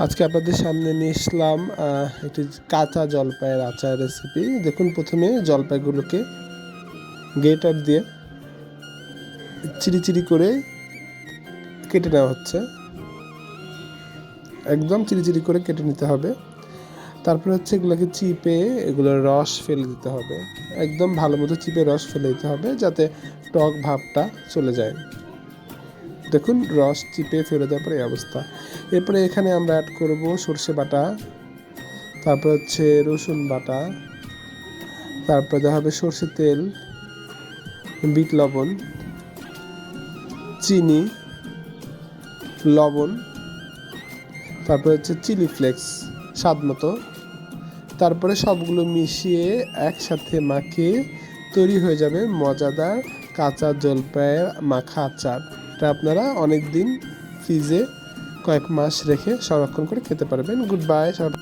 আজকে আপনাদের সামনে নিয়ে আসলাম একটি কাঁচা জলপাইয়ের আচার রেসিপি। দেখুন, প্রথমে জলপাইগুলোকে গ্রেটার দিয়ে চিরি চিরি করে কেটে নেওয়া হচ্ছে। একদম চিরি চিরি করে কেটে নিতে হবে। তারপরে হচ্ছে এগুলোকে চিপে এগুলোর রস ফেলে দিতে হবে। একদম ভালো মতো চিপে রস ফেলে দিতে হবে যাতে টক ভাবটা চলে যায়। দেখুন, রস চিপে ফেলে দেওয়ার পরে এই অবস্থা। এরপরে এখানে আমরা অ্যাড করব সর্ষে বাটা, তারপর হচ্ছে রসুন বাটা, তারপরে দেওয়া হবে সর্ষের তেল, বিট লবণ, চিনি, লবণ, তারপরে হচ্ছে চিলি ফ্লেক্স স্বাদ মতো। তারপরে সবগুলো মিশিয়ে একসাথে মাখিয়ে তৈরি হয়ে যাবে মজাদার কাঁচা জলপাইয়ের মাখা আচার। এটা আপনারা অনেক দিন ফ্রিজে কয়েক মাস রেখে সংরক্ষণ করে খেতে পারবেন। গুড বাই সব।